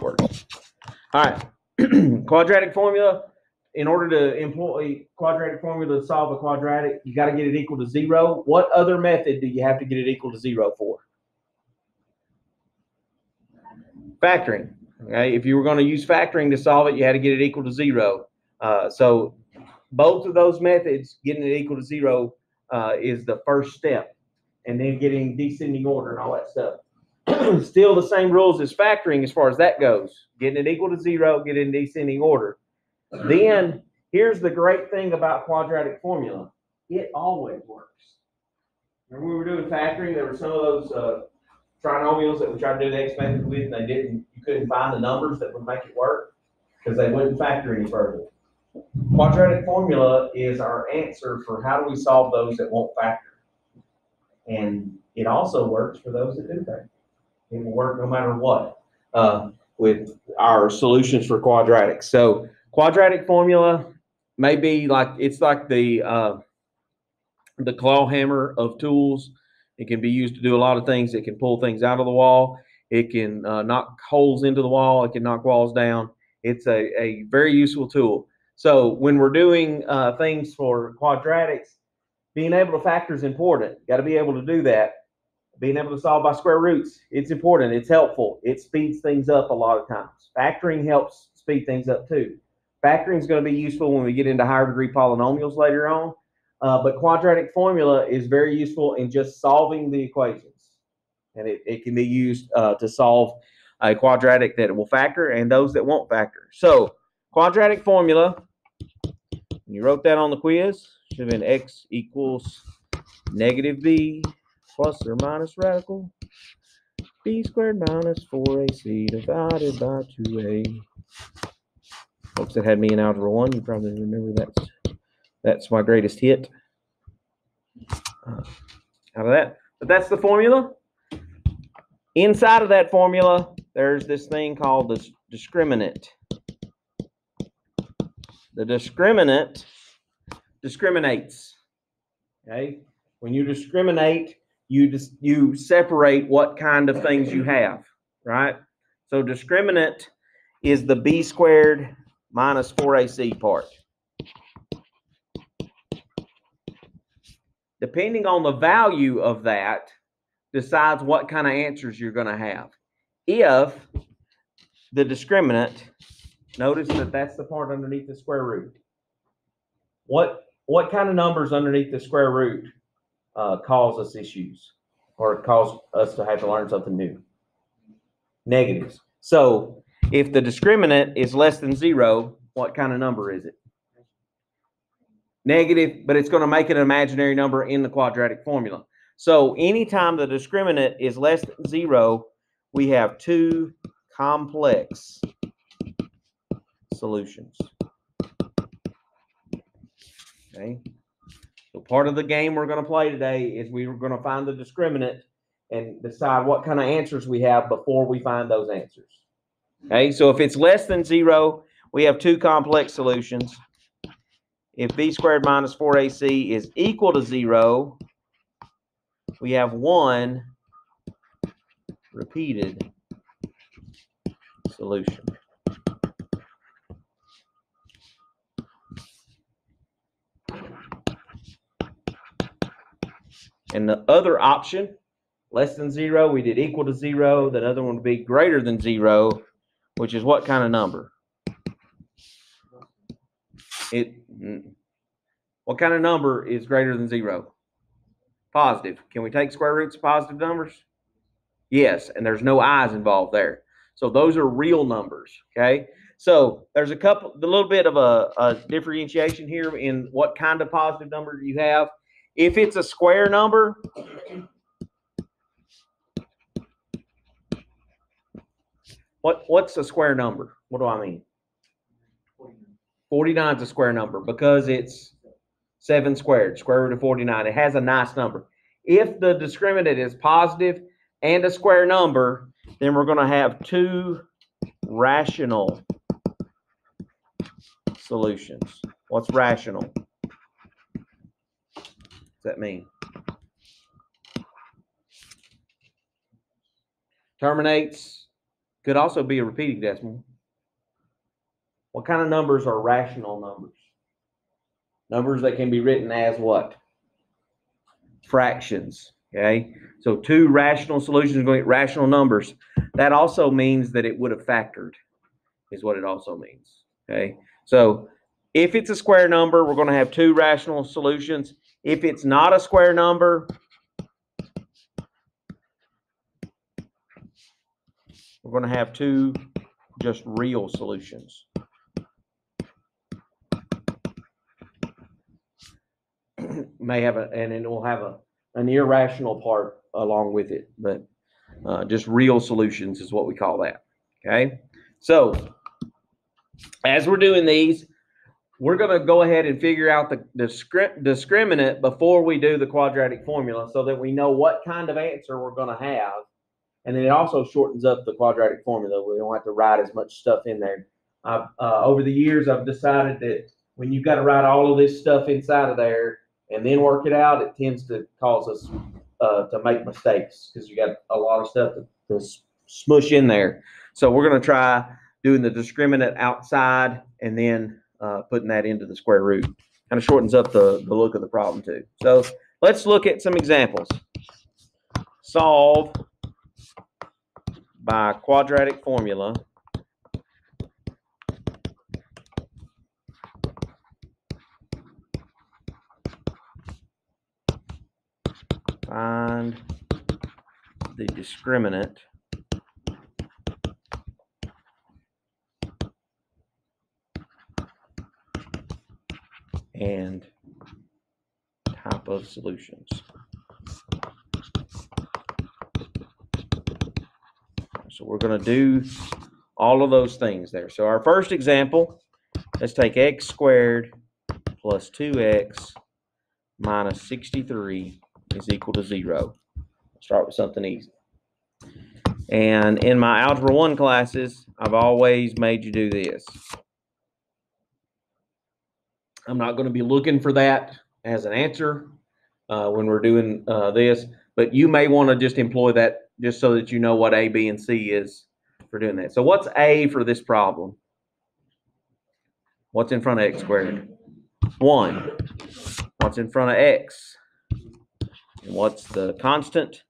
works. All right. Quadratic formula. In order to employ quadratic formula to solve a quadratic, you got to get it equal to 0. What other method do you have to get it equal to 0 for? Factoring. Okay. If you were going to use factoring to solve it, you had to get it equal to 0. So both of those methods, getting it equal to 0 is the first step, and then getting descending order and all that stuff. Still the same rules as factoring as far as that goes. Getting it equal to 0, get it in descending order. Then here's the great thing about quadratic formula. It always works. When we were doing factoring, there were some of those trinomials that we tried to do the X method with, and you couldn't find the numbers that would make it work because they wouldn't factor any further. Quadratic formula is our answer for how do we solve those that won't factor. And it also works for those that do factor. It will work no matter what with our solutions for quadratics. So quadratic formula may be like, it's like the claw hammer of tools. It can be used to do a lot of things. It can pull things out of the wall. It can knock holes into the wall. It can knock walls down. It's a very useful tool. So when we're doing things for quadratics, being able to factor is important. Got to be able to do that. Being able to solve by square roots, it's important. It's helpful. It speeds things up a lot of times. Factoring helps speed things up too. Factoring is going to be useful when we get into higher degree polynomials later on. But quadratic formula is very useful in just solving the equations. And it can be used to solve a quadratic that will factor and those that won't factor. So quadratic formula, when you wrote that on the quiz, should have been x equals negative b plus or minus radical b squared minus 4ac divided by 2a. Folks that had me in Algebra 1, you probably remember that's my greatest hit out of that. But that's the formula. Inside of that formula, there's this thing called the discriminant. The discriminant discriminates. Okay? When you discriminate, you separate what kind of things you have, right? So discriminant is the b squared minus 4ac part. Depending on the value of that, decides what kind of answers you're going to have. If the discriminant, notice that that's the part underneath the square root. What kind of numbers underneath the square root cause us issues or cause us to have to learn something new? Negatives. So if the discriminant is less than 0, what kind of number is it? Negative, but it's going to make it an imaginary number in the quadratic formula. So anytime the discriminant is less than 0, we have two complex solutions. Okay. So part of the game we're going to play today is we're going to find the discriminant and decide what kind of answers we have before we find those answers. Okay. So if it's less than 0, we have two complex solutions. If b squared minus 4ac is equal to 0, we have one repeated solution. And the other option, less than 0, we did equal to 0. The other one would be greater than 0, which is what kind of number? What kind of number is greater than 0? Positive. Can we take square roots of positive numbers? Yes, and there's no i's involved there. So those are real numbers, okay? So there's a little bit of a differentiation here in what kind of positive number you have. If it's a square number, what's a square number? What do I mean? 49 is a square number because it's 7 squared, square root of 49. It has a nice number. If the discriminant is positive and a square number, then we're going to have two rational solutions. What's rational? What does that mean? Terminates Could also be a repeating decimal. What kind of numbers are rational numbers? Numbers that can be written as what? Fractions. Okay, so two rational solutions are going to get rational numbers. That also means that it would have factored, is what it also means. Okay, so if it's a square number, we're going to have two rational solutions. If it's not a square number, we're going to have two just real solutions. May have and it will have an irrational part along with it, but just real solutions is what we call that. Okay, so as we're doing these, we're going to go ahead and figure out the discriminant before we do the quadratic formula so that we know what kind of answer we're going to have. And then it also shortens up the quadratic formula. We don't have to write as much stuff in there. Over the years, I've decided that when you've got to write all of this stuff inside of there and then work it out, it tends to cause us to make mistakes because you got a lot of stuff to smush in there. So we're going to try doing the discriminant outside and then putting that into the square root. Kind of shortens up the look of the problem too. So let's look at some examples. Solve by quadratic formula. Find the discriminant and type of solutions. So we're going to do all of those things there. So our first example, let's take x squared plus 2x minus 63 is equal to 0. Start with something easy. And in my Algebra 1 classes, I've always made you do this. I'm not going to be looking for that as an answer when we're doing this, but you may want to just employ that just so that you know what A, B, and C is for doing that. So what's A for this problem? What's in front of x squared? 1. What's in front of x? And what's the constant?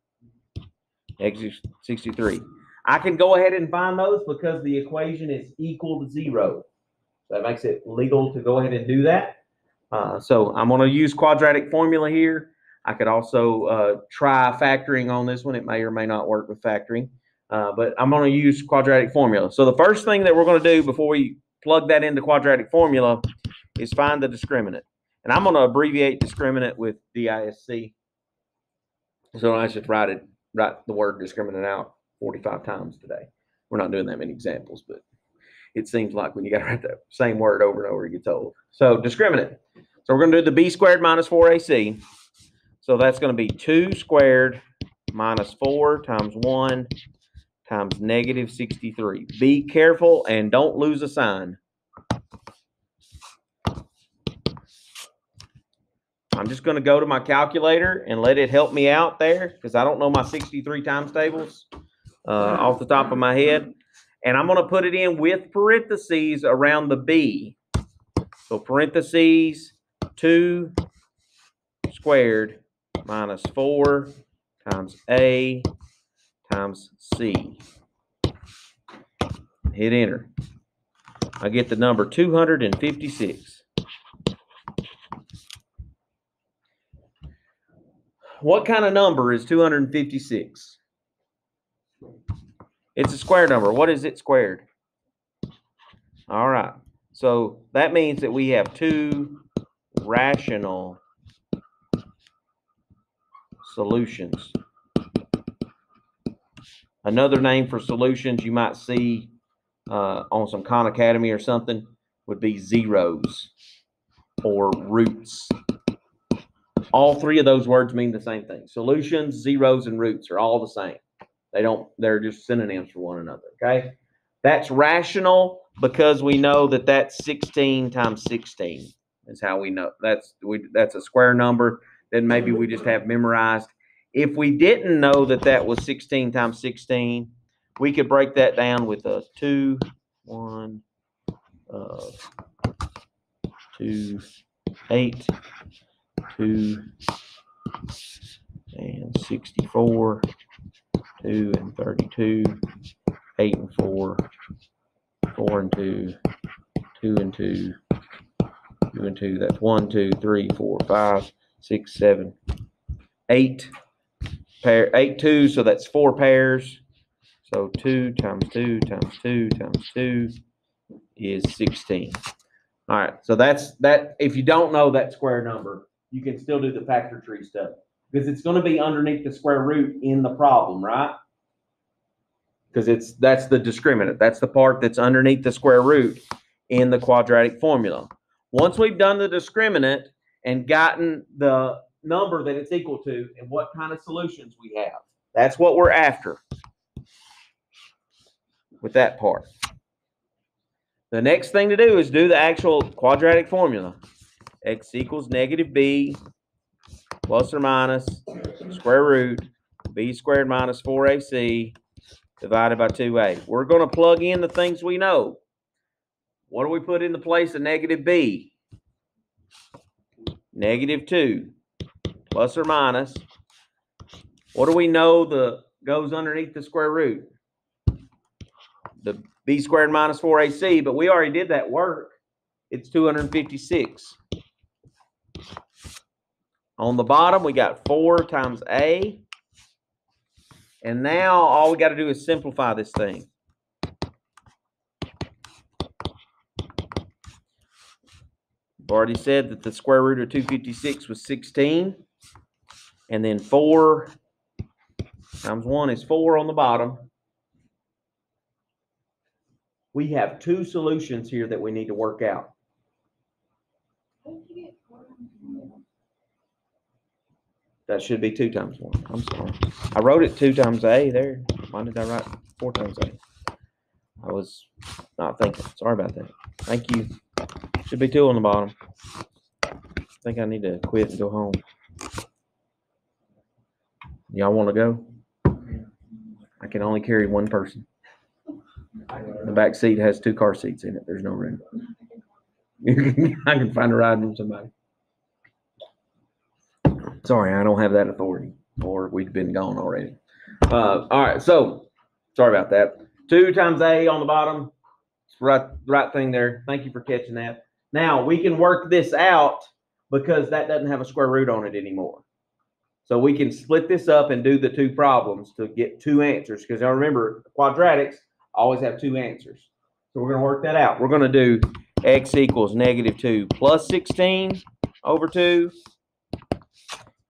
X is 63. I can go ahead and find those because the equation is equal to 0. That makes it legal to go ahead and do that. So I'm going to use quadratic formula here. I could also try factoring on this one. It may or may not work with factoring, but I'm going to use quadratic formula. So the first thing that we're going to do before we plug that into quadratic formula is find the discriminant. And I'm going to abbreviate discriminant with DISC. So I should write the word discriminant out 45 times today. We're not doing that many examples, but it seems like when you got to write the same word over and over, you get told. So discriminant. So we're going to do the b squared minus 4ac. So that's going to be 2 squared minus 4 times 1 times negative 63. Be careful and don't lose a sign. I'm just going to go to my calculator and let it help me out there because I don't know my 63 times tables off the top of my head. And I'm going to put it in with parentheses around the B. So parentheses 2 squared minus 4 times A times C. Hit enter. I get the number 256. What kind of number is 256? It's a square number. What is it squared? All right. So that means that we have two rational solutions. Another name for solutions you might see on some Khan Academy or something would be zeros or roots. All three of those words mean the same thing. Solutions, zeros, and roots are all the same. They're just synonyms for one another, okay? That's rational because we know that that's 16 times 16 is how we know. That's a square number that maybe we just have memorized. If we didn't know that that was 16 times 16, we could break that down with a 2, 1, 2, 8, 2, and 64, 2 and 32, 8 and 4, 4 and 2, 2 and 2, 2 and 2. That's 1, 2, 3, 4, 5, 6, 7, 8 pair, 8 twos. So that's 4 pairs. So 2 times 2 times 2 times 2 is 16. All right. So that's that. If you don't know that square number, you can still do the factor tree stuff because it's going to be underneath the square root in the problem, right? Because that's the discriminant. That's the part that's underneath the square root in the quadratic formula. Once we've done the discriminant and gotten the number that it's equal to and what kind of solutions we have, that's what we're after with that part. The next thing to do is do the actual quadratic formula. X equals negative b plus or minus square root b squared minus 4ac divided by 2a. We're going to plug in the things we know. What do we put in the place of negative b? Negative 2 plus or minus. What do we know goes underneath the square root? The b squared minus 4ac, but we already did that work. It's 256. On the bottom, we got 4 times a. And now all we got to do is simplify this thing. I've already said that the square root of 256 was 16. And then 4 times 1 is 4 on the bottom. We have 2 solutions here that we need to work out. That should be 2 times 1. I'm sorry. I wrote it 2 times a there. Why did I write 4 times a? I was not thinking. Sorry about that. Thank you. Should be 2 on the bottom. I think I need to quit and go home. Y'all want to go? I can only carry 1 person. The back seat has 2 car seats in it. There's no room. I can find a ride from somebody. Sorry, I don't have that authority, or we'd been gone already. All right, so sorry about that. 2 times a on the bottom. It's right thing there. Thank you for catching that. Now we can work this out because that doesn't have a square root on it anymore. So we can split this up and do the 2 problems to get 2 answers. Because now remember, quadratics always have 2 answers. So we're going to work that out. We're going to do x equals negative 2 plus 16 over 2.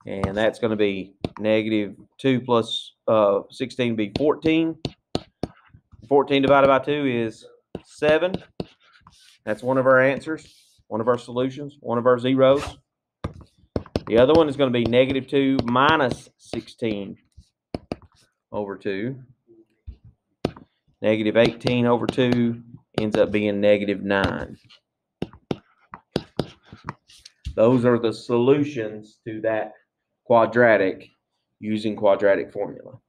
And that's going to be negative 2 plus 16 be 14. 14 divided by 2 is 7. That's one of our answers, one of our solutions, one of our zeros. The other one is going to be negative 2 minus 16 over 2. Negative 18 over 2 ends up being negative 9. Those are the solutions to that quadratic using quadratic formula.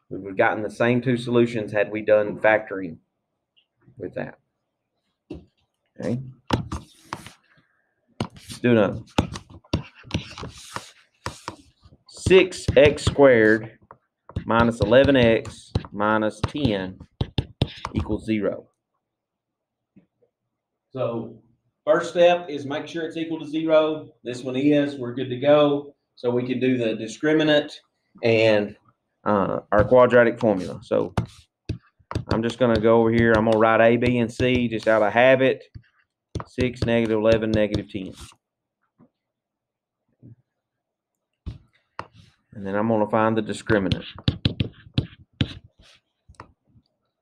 We would have gotten the same 2 solutions had we done factoring with that. Okay. Let's do another. 6x squared minus 11x minus 10 equals 0. So first step is make sure it's equal to 0. This one is. We're good to go. So we can do the discriminant and our quadratic formula. So I'm just going to go over here. I'm going to write A, B, and C just out of habit. 6, negative 11, negative 10. And then I'm going to find the discriminant.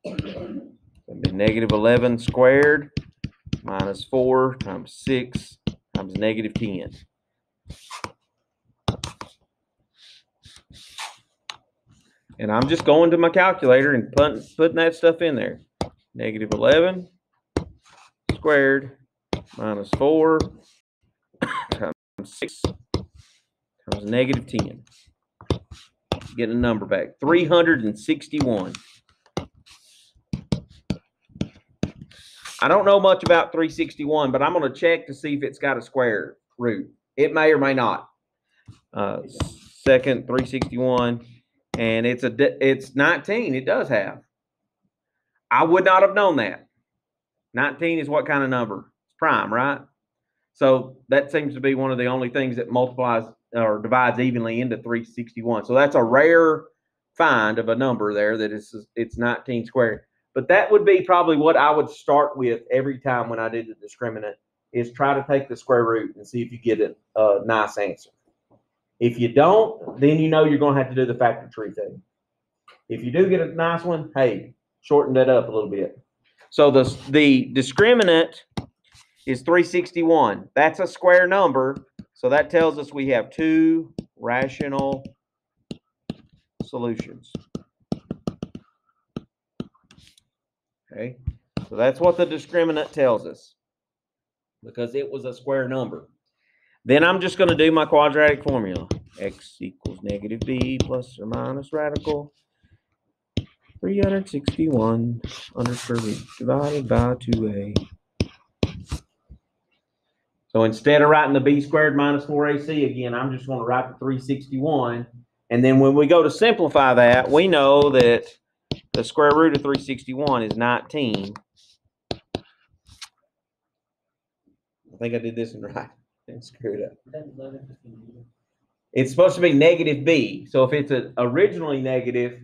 It'll be negative 11 squared minus 4 times 6 times negative 10. And I'm just going to my calculator and putting that stuff in there. Negative 11 squared minus 4 times 6 times negative 10. Getting a number back. 361. I don't know much about 361, but I'm going to check to see if it's got a square root. It may or may not. Second, 361, and it's 19. It does have. I would not have known that. 19 is what kind of number? It's prime, right? So that seems to be one of the only things that multiplies or divides evenly into 361. So that's a rare find of a number there that it's 19 squared. But that would be probably what I would start with every time when I did the discriminant, is try to take the square root and see if you get a nice answer. If you don't, then you know you're going to have to do the factor tree thing. If you do get a nice one, hey, shorten that up a little bit. So the discriminant is 361. That's a square number, so that tells us we have two rational solutions. Okay, so that's what the discriminant tells us, because it was a square number. Then I'm just going to do my quadratic formula. X equals negative b plus or minus radical 361 under square root divided by 2a. So instead of writing the b squared minus 4ac again, I'm just going to write the 361. And then when we go to simplify that, we know that the square root of 361 is 19. I think I did this one right. And screwed up. It's supposed to be negative b. So if it's originally negative,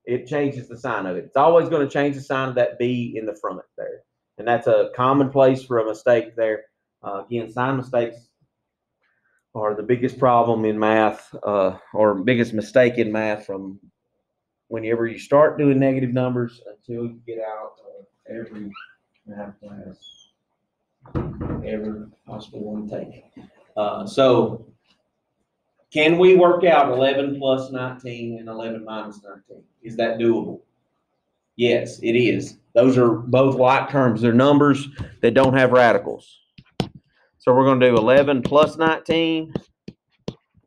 it changes the sign of it. It's always going to change the sign of that b in the front there. And that's a common place for a mistake there. Again, sign mistakes are the biggest problem in math, or biggest mistake in math from whenever you start doing negative numbers until you get out of every math class ever possibly want to take. So can we work out 11 plus 19 and 11 minus 19? Is that doable? Yes, it is. Those are both like terms. They're numbers that don't have radicals. So we're going to do 11 plus 19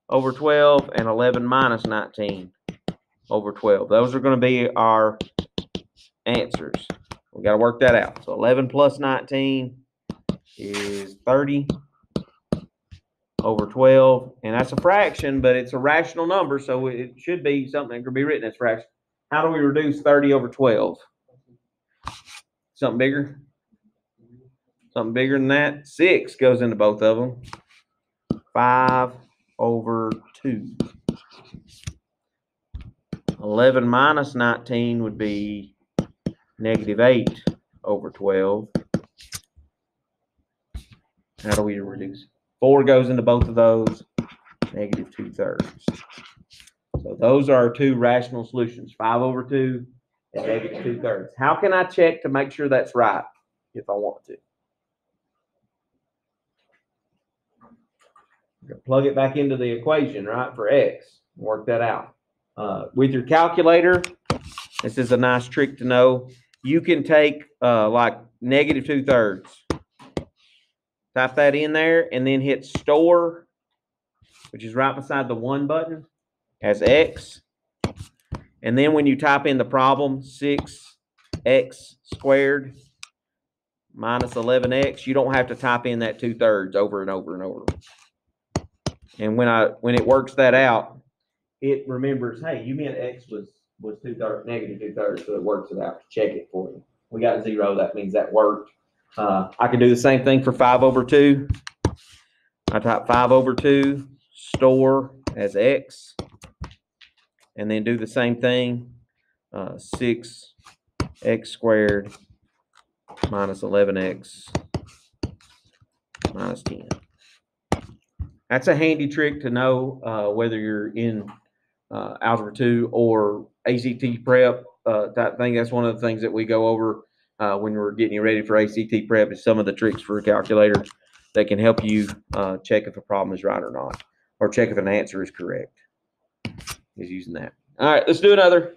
over 12 and 11 minus 19 over 12. Those are going to be our answers. We got to work that out. So 11 plus 19 is 30 over 12, and that's a fraction, but it's a rational number, so it should be something that could be written as fraction. How do we reduce 30 over 12? Something bigger? Something bigger than that? 6 goes into both of them. 5 over 2. 11 minus 19 would be negative 8 over 12. How do we reduce? 4 goes into both of those, negative 2/3. So those are our two rational solutions, 5 over 2 and negative 2/3. How can I check to make sure that's right if I want to? Plug it back into the equation, right, for x. Work that out. With your calculator, this is a nice trick to know. You can take like negative 2/3. Type that in there and then hit store, which is right beside the 1 button, as x. And then when you type in the problem, 6x squared minus 11x, you don't have to type in that 2/3 over and over and over. And when it works that out, it remembers, hey, you meant x was 2/3, negative 2/3, so it works it out to check it for you. We got 0, that means that worked. I can do the same thing for 5 over 2. I type 5 over 2, store as x, and then do the same thing, 6x squared minus 11x minus 10. That's a handy trick to know whether you're in Algebra 2 or ACT prep type thing. That's one of the things that we go over when we're getting you ready for ACT prep, is some of the tricks for a calculator that can help you check if a problem is right or not, or check if an answer is correct, is using that. All right, let's do another.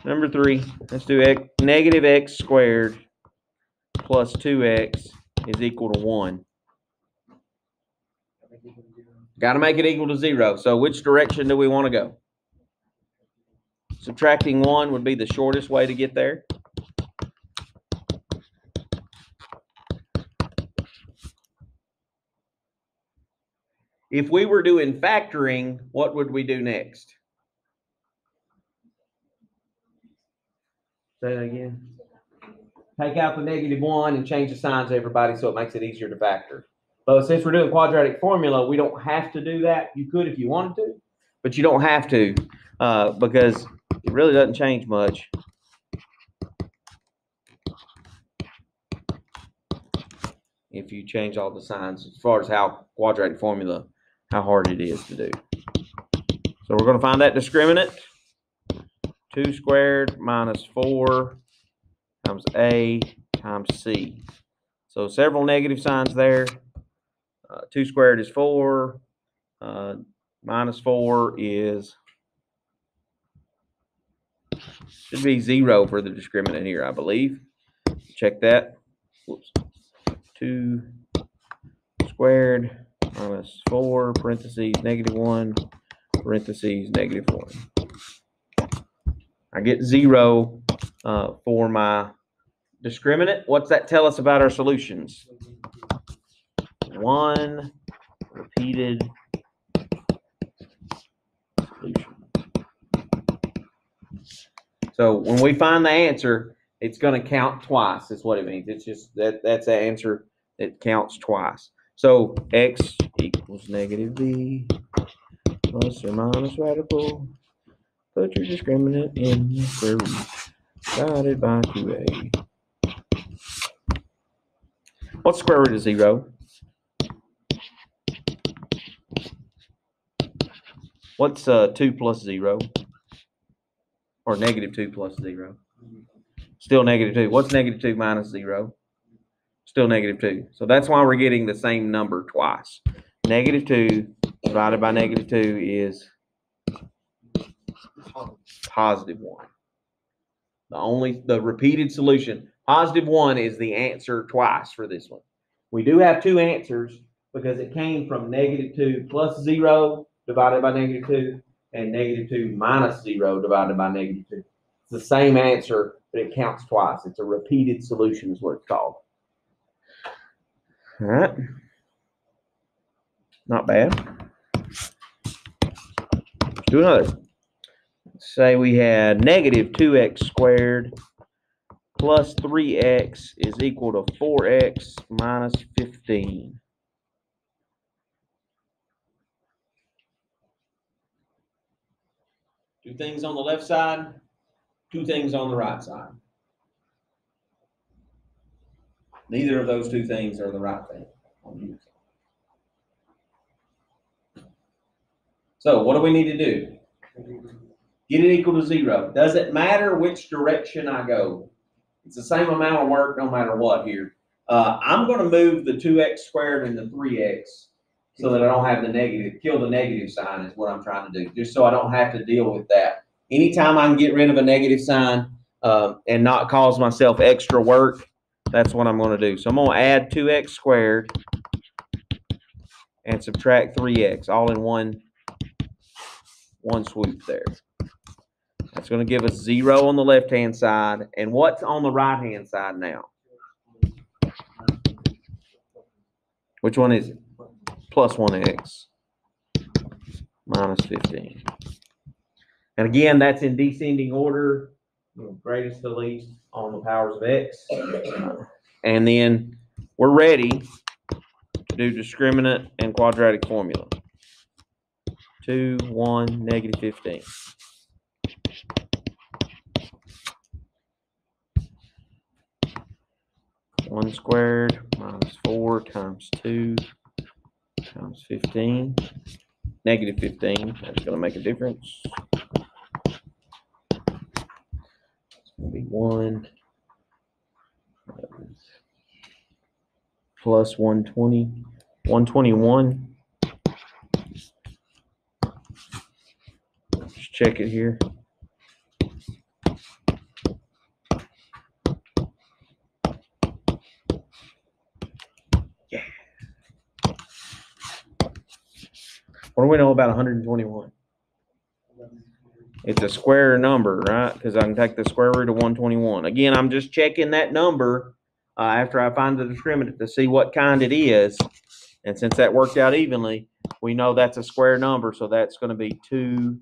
Number 3, let's do negative x squared plus 2x is equal to 1. Got to make it equal to 0. So which direction do we want to go? Subtracting 1 would be the shortest way to get there. If we were doing factoring, what would we do next? Say that again. Take out the -1 and change the signs, everybody, so it makes it easier to factor. But since we're doing quadratic formula, we don't have to do that. You could if you wanted to, but you don't have to because it really doesn't change much. If you change all the signs as far as how quadratic formula, how hard it is to do. So we're going to find that discriminant. 2 squared minus 4 times A times C. So several negative signs there. 2 squared is 4. Minus 4 is, should be 0 for the discriminant here, I believe. Check that. Whoops. 2 squared minus 4 parentheses -1 parentheses -1. I get 0 for my discriminant. What's that tell us about our solutions? 1 repeated solution. So when we find the answer, it's going to count twice, is what it means. It's just that's the answer that counts twice. So x equals -b plus or minus radical. Put your discriminant in the square root divided by 2a. What's the square root of 0? What's 2 plus 0? Or -2 plus 0? Still -2. What's -2 minus 0? Still -2. So that's why we're getting the same number twice. -2 divided by -2 is +1. The repeated solution. +1 is the answer twice for this one. We do have 2 answers because it came from -2 plus 0 divided by -2 and -2 minus 0 divided by -2. It's the same answer, but it counts twice. It's a repeated solution is what it's called. All right. Not bad. Let's do another. Let's say we had -2x squared plus 3x is equal to 4x minus 15. Two things on the left side, 2 things on the right side. Neither of those 2 things are the right thing. So what do we need to do? Get it equal to 0. Does it matter which direction I go? It's the same amount of work no matter what here. I'm going to move the 2x squared and the 3x so that I don't have the negative, kill the negative sign is what I'm trying to do, just so I don't have to deal with that. Anytime I can get rid of a negative sign and not cause myself extra work, that's what I'm going to do. So I'm going to add 2x squared and subtract 3x all in one swoop there. That's going to give us 0 on the left-hand side. And what's on the right-hand side now? Which one is it? Plus 1x minus 15. And again, that's in descending order, greatest to least on the powers of x. And then we're ready to do discriminant and quadratic formula. 2, 1, -15. 1 squared minus 4 times 2 times 15. -15. That's going to make a difference. It's going to be 1 plus 120. 121. Just check it here. What do we know about 121? It's a square number, right? Because I can take the square root of 121. Again, I'm just checking that number after I find the discriminant to see what kind it is. And since that worked out evenly, we know that's a square number, so that's going to be 2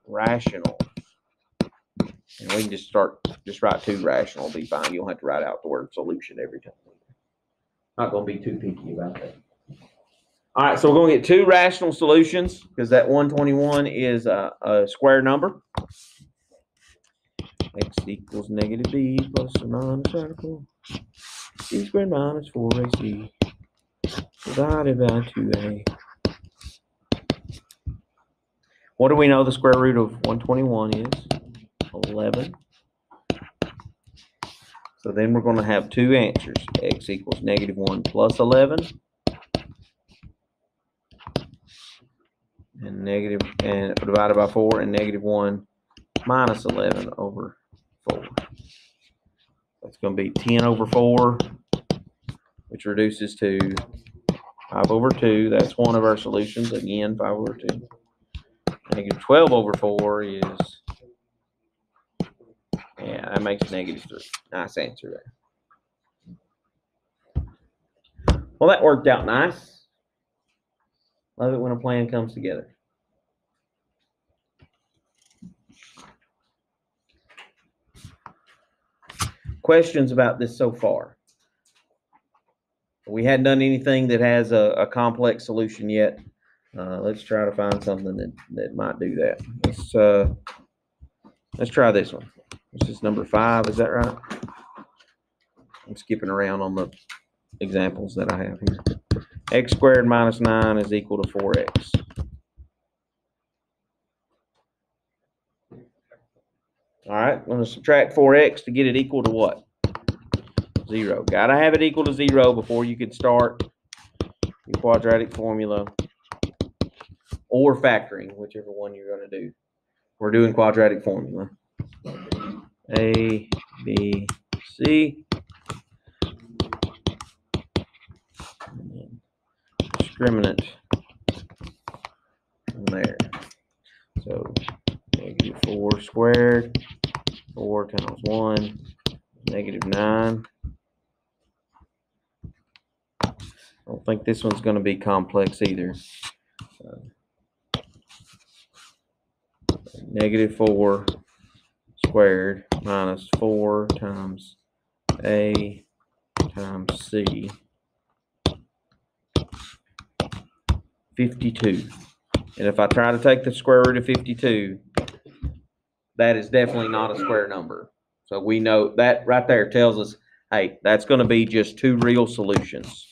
rational. And we can just write 2 rational, be fine. You don't have to write out the word solution every time. Not going to be too picky about that. All right, so we're going to get 2 rational solutions because that 121 is a square number. X equals negative b plus or minus radical b squared minus 4ac divided by 2a. What do we know the square root of 121 is? 11. So then we're going to have 2 answers. X equals negative 1 plus 11 and divided by 4 and negative 1 minus 11 over 4. That's going to be 10 over 4, which reduces to 5 over 2. That's one of our solutions. Again, 5 over 2. Negative 12 over 4 is, yeah, that makes negative 3. Nice answer there. Well, that worked out nice. Love it when a plan comes together. Questions about this so far? We hadn't done anything that has a complex solution yet. Let's try to find something that might do that. Let's try this one. This is number 5. Is that right? I'm skipping around on the examples that I have here. X squared minus 9 is equal to 4x. All right, I'm going to subtract 4x to get it equal to what? 0. Got to have it equal to 0 before you can start your quadratic formula or factoring, whichever one you're going to do. We're doing quadratic formula. A, B, C. Discriminant from there. So negative 4 squared, 4 times 1, negative 9. I don't think this one's going to be complex either. Negative 4 squared minus 4 times A times C. 52. And if I try to take the square root of 52, that is definitely not a square number. So we know that right there tells us, hey, that's going to be just 2 real solutions.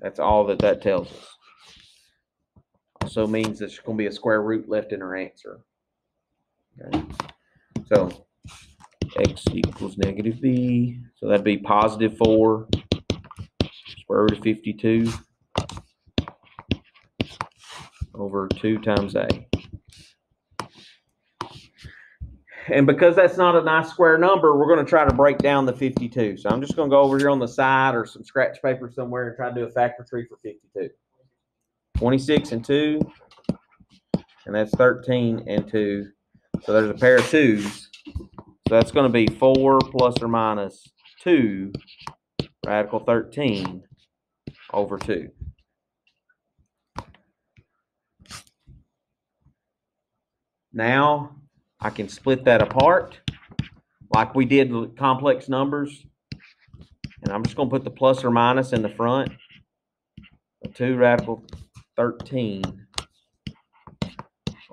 That's all that tells us. Also means there's going to be a square root left in our answer. Okay. So x equals negative b. So that'd be positive 4 square root of 52 over 2 times a. And because that's not a nice square number, we're going to try to break down the 52. So I'm just going to go over here on the side or some scratch paper somewhere and try to do a factor tree for 52. 26 and 2, and that's 13 and 2. So there's a pair of 2's. So that's going to be 4 plus or minus 2 radical 13 over 2. Now I can split that apart like we did with complex numbers. And I'm just going to put the plus or minus in the front. 2 radical 13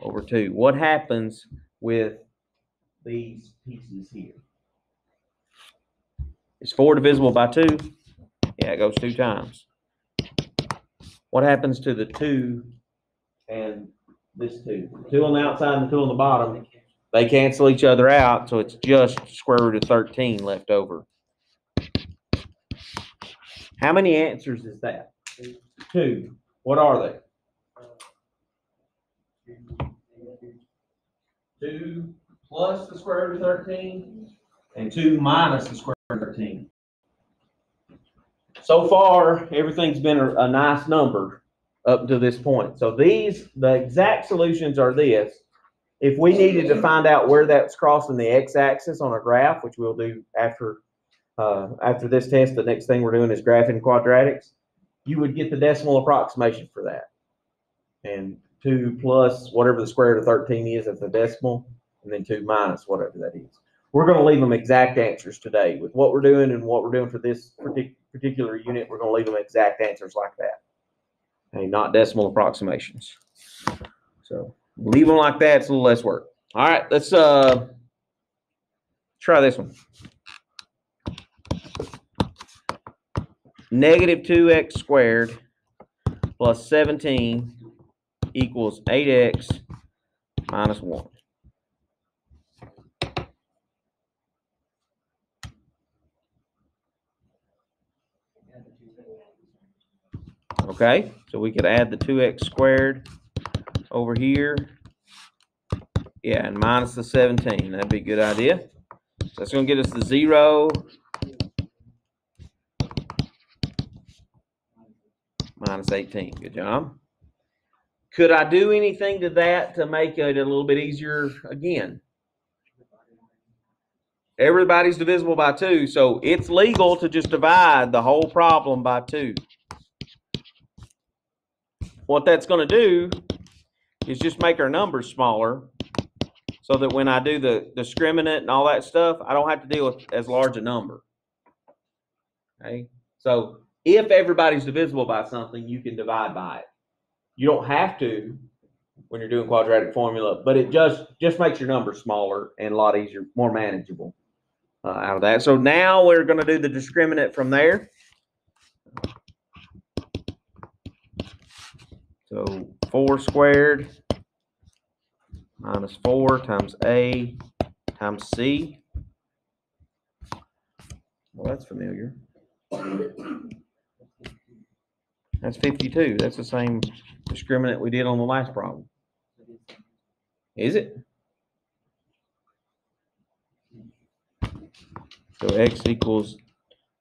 over 2. What happens with these pieces here? Is 4 divisible by 2? Yeah, it goes 2 times. What happens to the 2 and this 2? 2 on the outside and the 2 on the bottom. They cancel each other out, so it's just square root of 13 left over. How many answers is that? 2. What are they? 2 plus the square root of 13 and 2 minus the square root of 13. So far, everything's been a nice number up to this point. So the exact solutions are this. If we needed to find out where that's crossing the x-axis on a graph, which we'll do after this test, the next thing we're doing is graphing quadratics, you would get the decimal approximation for that. And 2 plus whatever the square root of 13 is as the decimal, and then 2 minus whatever that is. We're going to leave them exact answers today. With what we're doing and what we're doing for this particular unit, we're going to leave them exact answers like that. Okay, not decimal approximations. So leave them like that. It's a little less work. All right, let's try this one. Negative 2x squared plus 17 equals 8x minus 1. Okay, so we could add the 2x squared over here. Yeah, and minus the 17. That'd be a good idea. So that's going to get us the 0 minus 18. Good job. Could I do anything to that to make it a little bit easier again? Everybody's divisible by 2, so it's legal to just divide the whole problem by 2. What that's going to do is just make our numbers smaller so that when I do the discriminant and all that stuff, I don't have to deal with as large a number. Okay? So if everybody's divisible by something, you can divide by it. You don't have to when you're doing quadratic formula, but it just makes your numbers smaller and a lot easier, more manageable out of that. So now we're going to do the discriminant from there. So 4 squared minus 4 times A times C. Well, that's familiar. That's 52. That's the same discriminant we did on the last problem. Is it? So x equals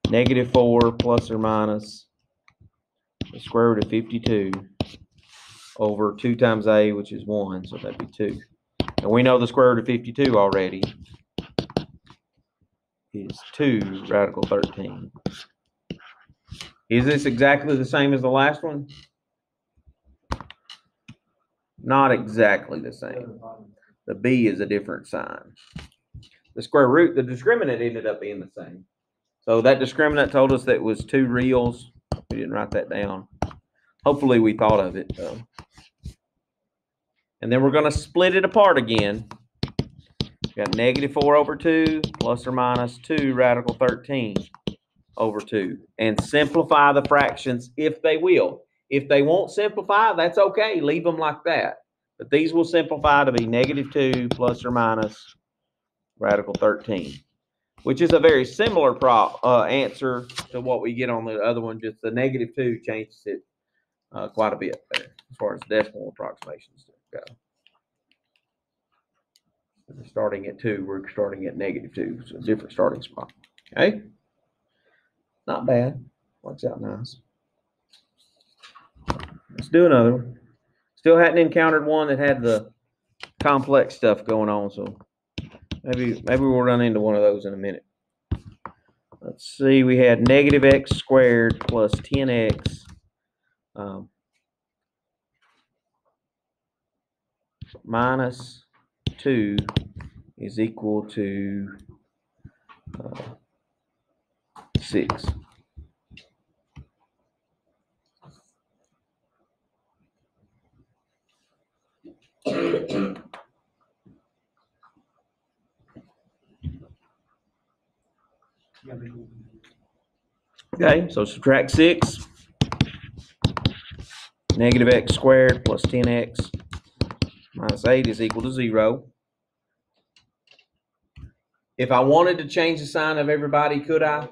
negative 4 plus or minus the square root of 52 over 2 times A, which is 1, so that'd be 2. And we know the square root of 52 already is 2 radical 13. Is this exactly the same as the last one? Not exactly the same. The B is a different sign. The square root, the discriminant ended up being the same. So that discriminant told us that it was 2 reals. We didn't write that down. Hopefully we thought of it though. And then we're going to split it apart again. We got negative 4 over 2 plus or minus 2 radical 13 over 2. And simplify the fractions if they will. If they won't simplify, that's okay. Leave them like that. But these will simplify to be negative 2 plus or minus radical 13, which is a very similar answer to what we get on the other one. Just the negative 2 changes it quite a bit there as far as decimal approximations go. We're starting at 2, we're starting at negative 2, so a different starting spot. Okay, not bad. Works out nice. Let's do another one. Still hadn't encountered one that had the complex stuff going on, so maybe we'll run into one of those in a minute. Let's see, we had negative x squared plus 10x minus 2 is equal to 6. Okay, so subtract 6. Negative x squared plus 10x minus 8 is equal to 0. If I wanted to change the sign of everybody, could I?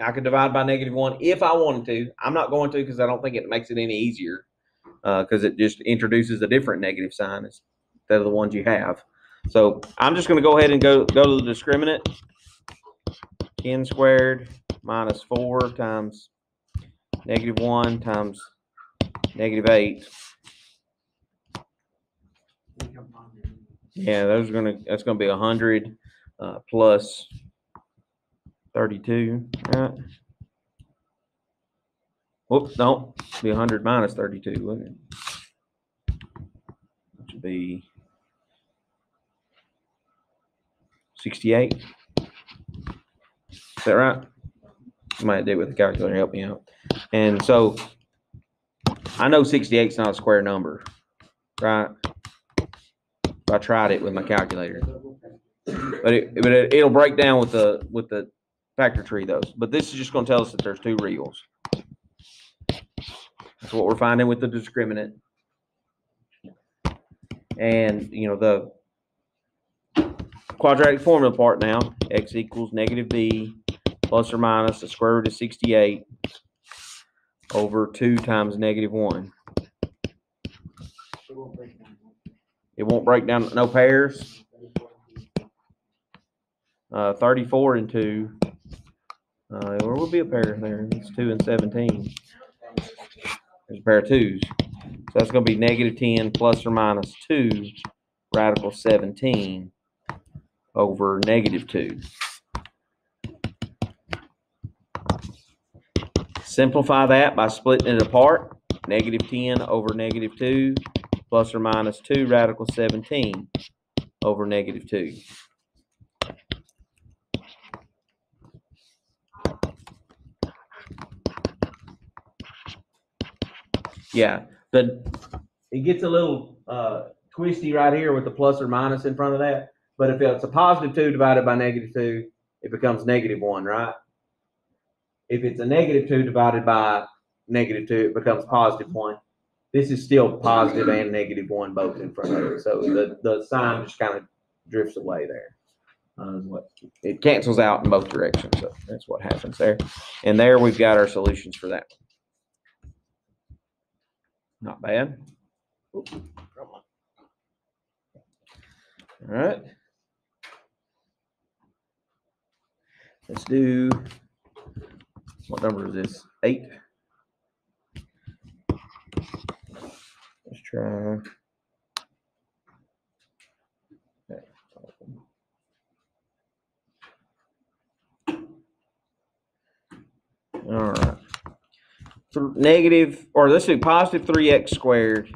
I could divide by negative 1 if I wanted to. I'm not going to because I don't think it makes it any easier because it just introduces a different negative sign instead of the ones you have. So I'm just going to go ahead and go to the discriminant. 10 squared minus 4 times negative 1 times negative 8. Yeah, that's gonna be 100 plus 32, right? Whoops, no, be 100 minus 32, wouldn't it? Which would be 68. Is that right? I might do it with the calculator, help me out. And so I know 68 is not a square number, right? I tried it with my calculator, but it'll break down with the factor tree though. But this is just going to tell us that there's two reals. That's what we're finding with the discriminant. And you know the quadratic formula part now, x equals negative b plus or minus the square root of 68 over 2 times negative 1. It won't break down, no pairs. 34 and 2. There will be a pair there. It's 2 and 17. There's a pair of 2's. So that's going to be negative 10 plus or minus 2 radical 17 over negative 2. Simplify that by splitting it apart. Negative 10 over negative 2 plus or minus 2 radical 17 over negative 2. Yeah, it gets a little twisty right here with the plus or minus in front of that. But if it's a positive 2 divided by negative 2, it becomes negative 1, right? If it's a negative 2 divided by negative 2, it becomes positive 1. This is still positive and negative 1 both in front of it. So the sign just kind of drifts away there. It cancels out in both directions. So that's what happens there. And there we've got our solutions for that. Not bad. Oops. All right. Let's do, what number is this? 8. Let's try. All right. So let's do positive 3x squared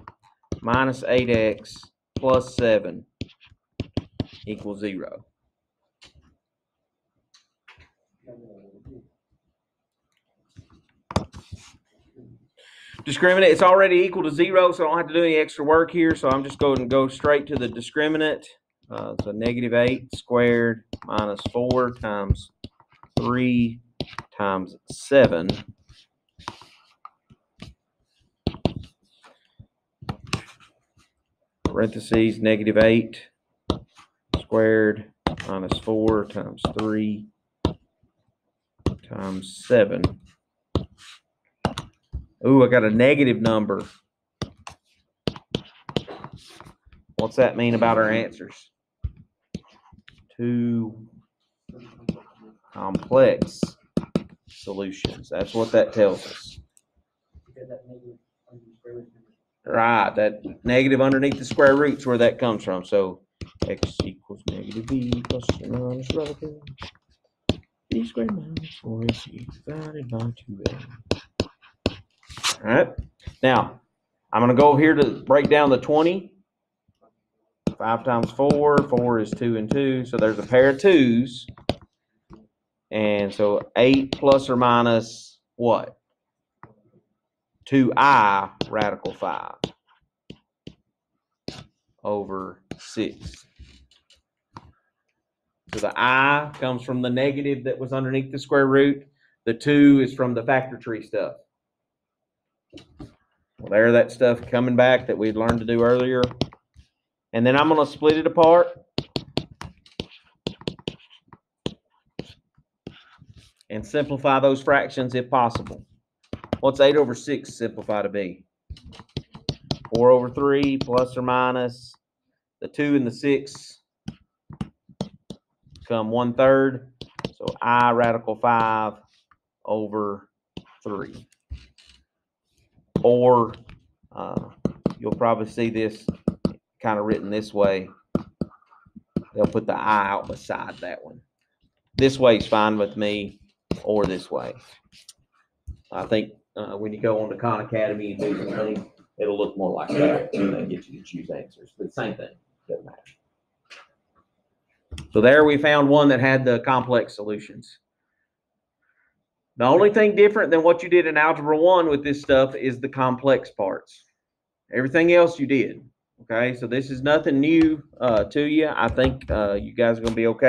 minus 8x plus 7 equals 0. Discriminant, it's already equal to 0, so I don't have to do any extra work here. So I'm just going to go straight to the discriminant. So negative 8 squared minus 4 times 3 times 7. Parentheses, negative 8 squared minus 4 times 3 times 7. Ooh, I got a negative number. What's that mean about our answers? Two complex solutions. That's what that tells us. Right, that negative underneath the square root's where that comes from. So x equals negative b plus or minus relative b squared minus 4ac divided by 2a. All right. Now, I'm going to go here to break down the 20. 5 times 4. 4 is 2 and 2. So there's a pair of 2's. And so 8 plus or minus what? 2i radical 5 over 6. So the I comes from the negative that was underneath the square root. The 2 is from the factor tree stuff. Well, there that stuff coming back that we'd learned to do earlier. And then I'm going to split it apart. And simplify those fractions if possible. What's 8 over 6 simplify to be? 4 over 3 plus or minus the 2 and the 6 become 1/3. So I radical 5 over 3. or you'll probably see this kind of written this way. They'll put the I out beside that one. This way is fine with me, or this way. I think when you go on to Khan Academy and do some things, it'll look more like that, and they get you to choose answers. But same thing, doesn't matter. So there we found one that had the complex solutions. The only thing different than what you did in Algebra 1 with this stuff is the complex parts. Everything else you did. Okay, so this is nothing new to you. I think you guys are going to be okay.